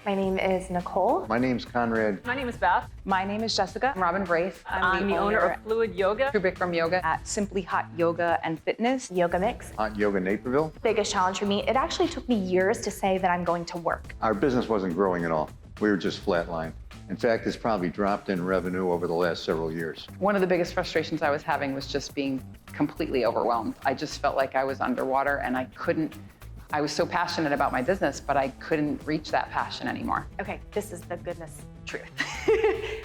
My name is Nicole. My name's Conrad. My name is Beth. My name is Jessica. I'm Robin Brace. I'm the owner of Fluid Yoga. Bikram Yoga at Simply Hot Yoga and Fitness. Yoga Mix. Hot Yoga Naperville. Biggest challenge for me, it actually took me years to say that I'm going to work. Our business wasn't growing at all. We were just flatlined. In fact, it's probably dropped in revenue over the last several years. One of the biggest frustrations I was having was just being completely overwhelmed. I just felt like I was underwater and I was so passionate about my business, but I couldn't reach that passion anymore. Okay, this is the goodness truth.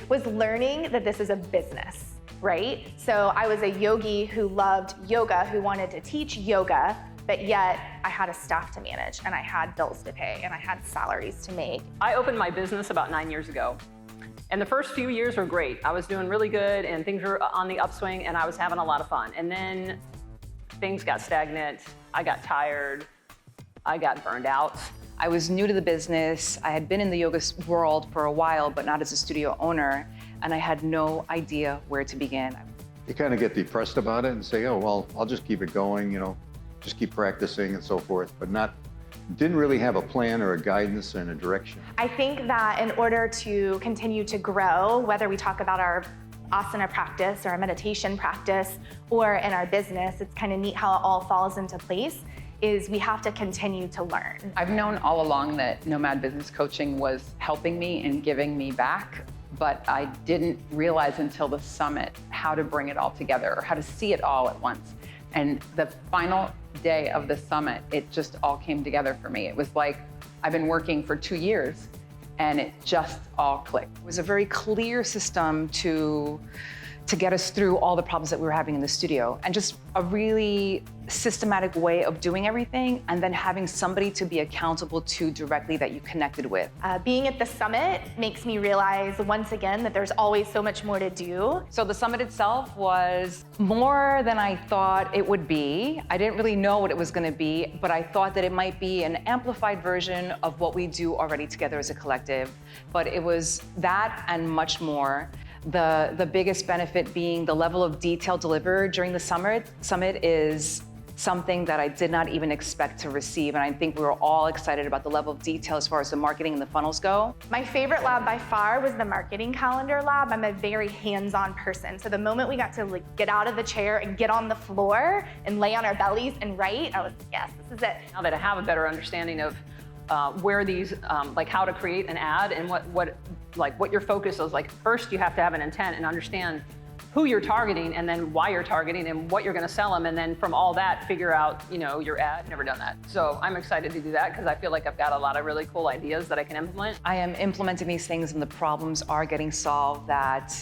Was learning that this is a business, right? So I was a yogi who loved yoga, who wanted to teach yoga, but yet I had a staff to manage and I had bills to pay and I had salaries to make. I opened my business about 9 years ago. And the first few years were great. I was doing really good and things were on the upswing and I was having a lot of fun. And then things got stagnant, I got tired, I got burned out. I was new to the business. I had been in the yoga world for a while, but not as a studio owner, and I had no idea where to begin. You kind of get depressed about it and say, oh, well, I'll just keep it going, just keep practicing and so forth, but didn't really have a plan or a guidance and a direction. I think that in order to continue to grow, whether we talk about our asana practice or our meditation practice or in our business, it's kind of neat how it all falls into place, is we have to continue to learn. I've known all along that Nomad Business Coaching was helping me and giving me back, but I didn't realize until the summit how to bring it all together or how to see it all at once. And the final day of the summit, it just all came together for me. It was like I've been working for 2 years and it just all clicked. It was a very clear system to get us through all the problems that we were having in the studio, and just a really systematic way of doing everything, and then having somebody to be accountable to directly that you connected with. Being at the summit makes me realize once again that there's always so much more to do. So the summit itself was more than I thought it would be. I didn't really know what it was gonna be, but I thought that it might be an amplified version of what we do already together as a collective. But it was that and much more. The biggest benefit being the level of detail delivered during the summit is something that I did not even expect to receive. And I think we were all excited about the level of detail as far as the marketing and the funnels go. My favorite lab by far was the marketing calendar lab. I'm a very hands-on person. So the moment we got to get out of the chair and get on the floor and lay on our bellies and write, I was, yes, this is it. Now that I have a better understanding of where these, how to create an ad and what your focus is. Like, first you have to have an intent and understand who you're targeting and then why you're targeting and what you're gonna sell them. And then from all that, figure out, your ad. Never done that. So I'm excited to do that because I feel like I've got a lot of really cool ideas that I can implement. I am implementing these things and the problems are getting solved that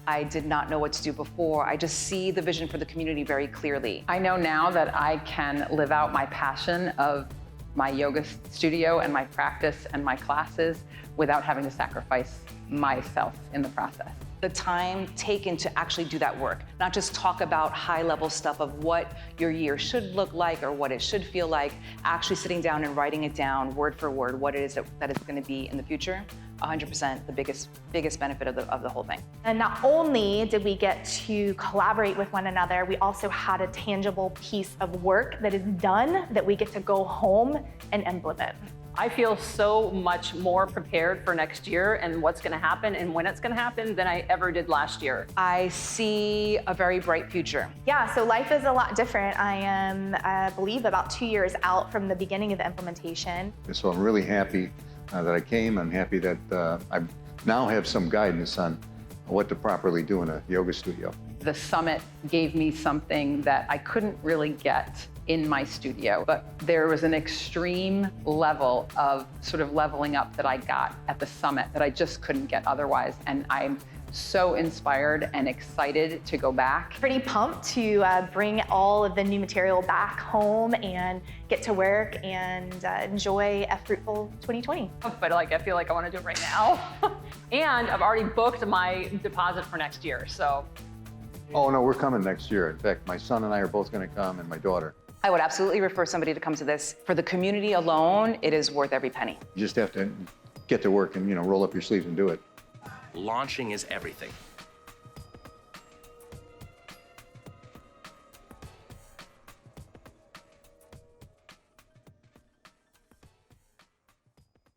I did not know what to do before. I just see the vision for the community very clearly. I know now that I can live out my passion of my yoga studio and my practice and my classes without having to sacrifice myself in the process. The time taken to actually do that work, not just talk about high-level stuff of what your year should look like or what it should feel like, actually sitting down and writing it down word for word, what it is that it's gonna be in the future, 100% the biggest benefit of the whole thing. And not only did we get to collaborate with one another, we also had a tangible piece of work that is done that we get to go home and implement. I feel so much more prepared for next year and what's gonna happen and when it's gonna happen than I ever did last year. I see a very bright future. Yeah, so life is a lot different. I am, I believe, about 2 years out from the beginning of the implementation. So I'm really happy that I came. I'm happy that I now have some guidance on what to properly do in a yoga studio. The summit gave me something that I couldn't really get in my studio, but there was an extreme level of sort of leveling up that I got at the summit that I just couldn't get otherwise. And I'm so inspired and excited to go back. Pretty pumped to bring all of the new material back home and get to work and enjoy a fruitful 2020. But I feel like I want to do it right now. And I've already booked my deposit for next year, so. Oh no, we're coming next year. In fact, my son and I are both gonna come, and my daughter. I would absolutely refer somebody to come to this. For the community alone, it is worth every penny. You just have to get to work and roll up your sleeves and do it. Launching is everything.